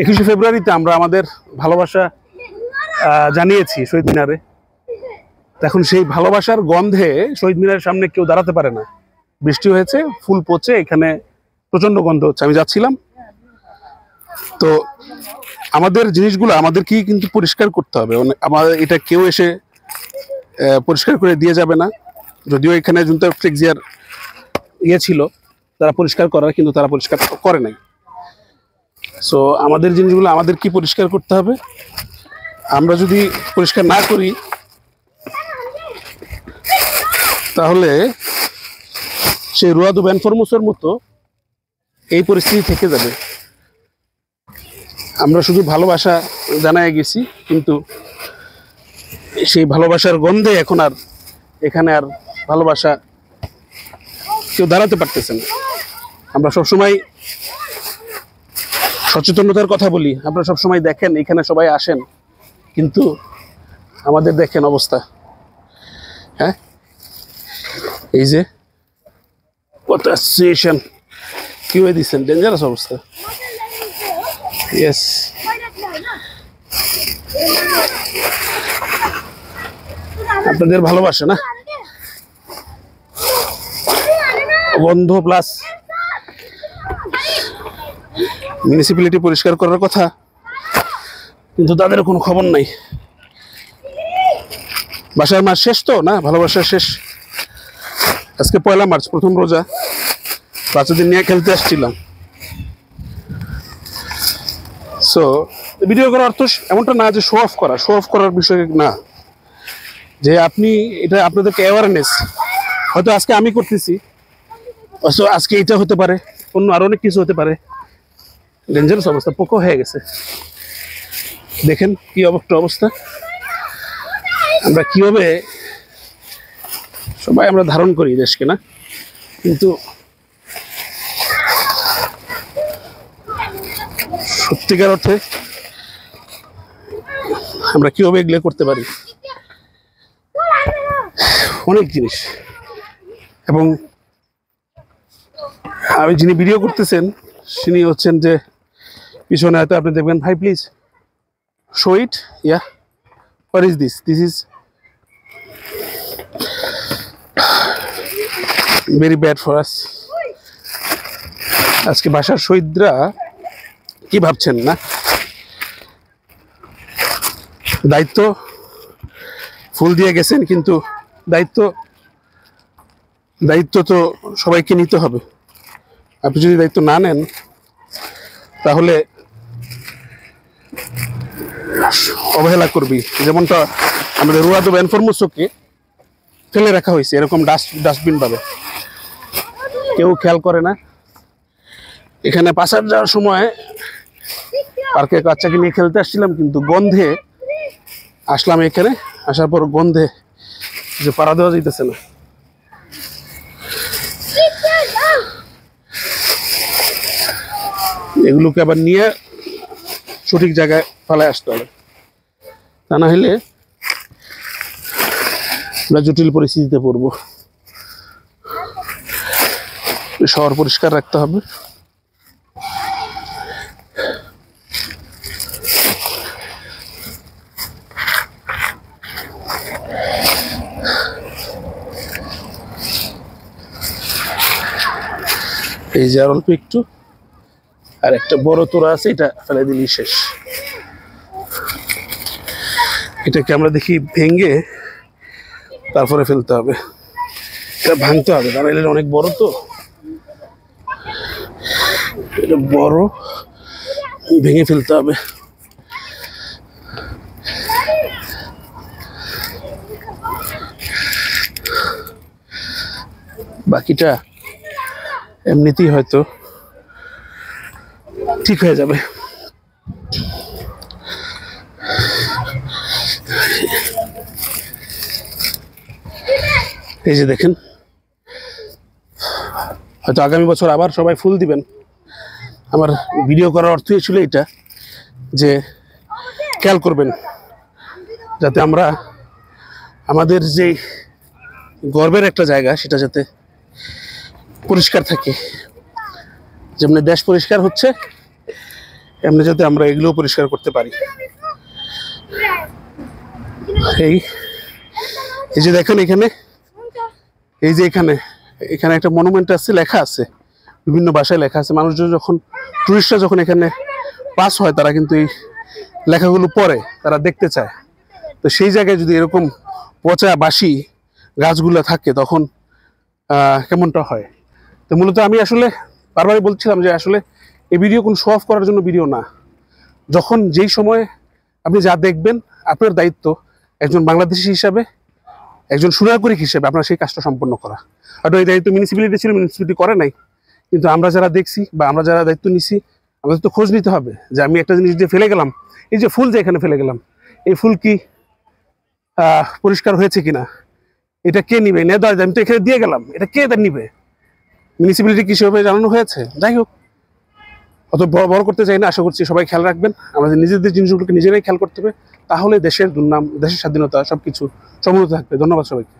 21শে ফেব্রুয়ারিতে আমরা আমাদের ভালোবাসা জানিয়েছি শহীদ মিনারে। এখন সেই ভালোবাসার গন্ধে শহীদ মিনারের সামনে কেউ দাঁড়াতে পারে না। বৃষ্টি হয়েছে, ফুল পচে এখানে প্রচন্ড গন্ধ হচ্ছে। আমি যাচ্ছিলাম, তো আমাদের জিনিসগুলো আমাদেরকেই কিন্তু পরিষ্কার করতে হবে। আমাদের এটা কেউ এসে পরিষ্কার করে দিয়ে যাবে না। যদিও এখানে জুনতা ফ্লেক্সিয়ার ছিল তারা পরিষ্কার করার, কিন্তু তারা পরিষ্কার করে নাই। সো আমাদের জিনিসগুলো আমাদের কি পরিষ্কার করতে হবে। আমরা যদি পরিষ্কার না করি তাহলে সেই রুয়াদু বেনফরমোসের মতো এই পরিস্থিতি থেকে যাবে। আমরা শুধু ভালোবাসা জানায় গেছি, কিন্তু সেই ভালোবাসার গন্ধে এখন আর এখানে আর ভালোবাসা কেউ দাঁড়াতে পারতেছে না। আমরা সবসময় সচেতনতার কথা বলি, আপনারা সবসময় দেখেন এখানে সবাই আসেন, কিন্তু আমাদের দেখেন অবস্থা। হ্যাঁ, এই যে কত সিচুয়েশন কি হয়ে দিচ্ছেন, ডেঞ্জারাস অবস্থা। ইয়েস, আপনাদের ভালোবাসে না গন্ধ, প্লাস মিউনিসিপ্যালিটি পরিষ্কার করার কথা, কিন্তু তাদের কোনো খবর নাই। বাসার মাস শেষ তো না, ভালোবাসা শেষ। আজকে 1 মার্চ, প্রথম রোজা। বাচ্চাদের নিয়ে খেলতে আসছিলাম। সো ভিডিও করার অর্থ এমনটা না যে শো অফ করার বিষয় না, যে আপনি এটা আপনাদেরকে অ্যাওয়ারনেস। হয়তো আজকে আমি করতেছি, আজকে এটা হতে পারে, অন্য আরো অনেক কিছু হতে পারে। ডেঞ্জারাস অবস্থা, পোকা হয়ে গেছে। দেখেন কি অবস্থা। আমরা কিভাবে সবাই আমরা ধারণ করি দেশকে, না? কিন্তু সত্যিকার অর্থে আমরা কিভাবে এগুলো করতে পারি, অনেক জিনিস। এবং আমি যিনি ভিডিও করতেছেন তিনি হচ্ছেন যে পিছনে, হয়তো আপনি দেখবেন, ভাই please show it. Yeah, what is this? This is very bad for us. আজকে বাসার শহীদরা কি ভাবছেন, না? দায়িত্ব ফুল দিয়ে গেছেন, কিন্তু দায়িত্ব তো সবাইকে নিতে হবে। আপনি যদি দায়িত্ব না নেন তাহলে অবহেলা করবি। যেমনটা আমাদের রুয়াদু বেনফরমোসকে ফেলে রাখা হয়েছে এরকম ডাস্টবিন ভাবে, কেউ খেয়াল করে না। এখানে পাশার যাওয়ার সময় পার্কে বাচ্চাকে নিয়ে খেলতে আসছিলাম, কিন্তু গন্ধে আসলাম এখানে। আসার পর গন্ধে যে পাড়া দেওয়া যাইতেছে না। এগুলোকে আবার নিয়ে সঠিক জায়গায় ফেলায় আসতে হবে, তা না হলে আমরা জটিল পরিস্থিতিতে পড়বো। শহর পরিষ্কার রাখতে হবে। এই যে আর অল্প একটু, আর একটা বড় তোড়া আছে, এটা ফেলে দিলেই শেষ। এটাকে আমরা দেখি ভেঙে তারপরে ফেলতে হবে। এটা ভাঙতে হবে, কারণ এটা অনেক বড়, তো এটা বড়, ভেঙে ফেলতে হবে। বাকিটা এমনিতেই হয়তো ঠিক হয়ে যাবে। এই যে দেখেন, হয়তো আগামী বছর আবার সবাই ফুল দিবেন। আমার ভিডিও করার অর্থই ছিল এটা, যে খেয়াল করবেন যাতে আমরা আমাদের যে গর্বের একটা জায়গা সেটা যাতে পরিষ্কার থাকে। যেমন দেশ পরিষ্কার হচ্ছে, এমনি যাতে আমরা এগুলো পরিষ্কার করতে পারি। এই এই যে দেখেন এখানে, এই যে এখানে এখানে একটা মনুমেন্ট আছে, লেখা আছে, বিভিন্ন ভাষায় লেখা আছে। মানুষজন যখন, টুরিস্টরা যখন এখানে পাস হয়, তারা কিন্তু এই লেখাগুলো পড়ে, তারা দেখতে চায়। তো সেই জায়গায় যদি এরকম পচা বাসি গাছগুলো থাকে, তখন কেমনটা হয়। তো মূলত আমি আসলে বারবারই বলছিলাম যে আসলে এই ভিডিও কোনো শো অফ করার জন্য ভিডিও না। যখন যেই সময় আপনি যা দেখবেন, আপনার দায়িত্ব একজন বাংলাদেশি হিসাবে, একজন সুনাগরিক হিসেবে আপনার সেই কাজটা সম্পন্ন করা। আর এই দায়িত্ব মিউনিসিপ্যালিটি ছিল, মিউনিসিপ্যালিটি করে নাই। কিন্তু আমরা যারা দেখছি বা আমরা যারা দায়িত্ব নিছি, আমাদের তো খোঁজ নিতে হবে যে আমি একটা জিনিস যে ফেলে গেলাম, এই যে ফুল যে এখানে ফেলে গেলাম, এই ফুল কি পরিষ্কার হয়েছে কিনা, এটা কে নিবে, আমি তো এখানে দিয়ে গেলাম, এটা কে নিবে, মিউনিসিপ্যালিটি কি সেভাবে জানানো হয়েছে? যাই হোক, অত বড় করতে চাই না। আশা করছি সবাই খেয়াল রাখবেন, আমাদের নিজেদের জিনিসগুলোকে নিজেরাই খেয়াল করতে হবে, তাহলে দেশের দুর্নাম, দেশের স্বাধীনতা সবকিছু সমুন্নত থাকবে। ধন্যবাদ সবাইকে।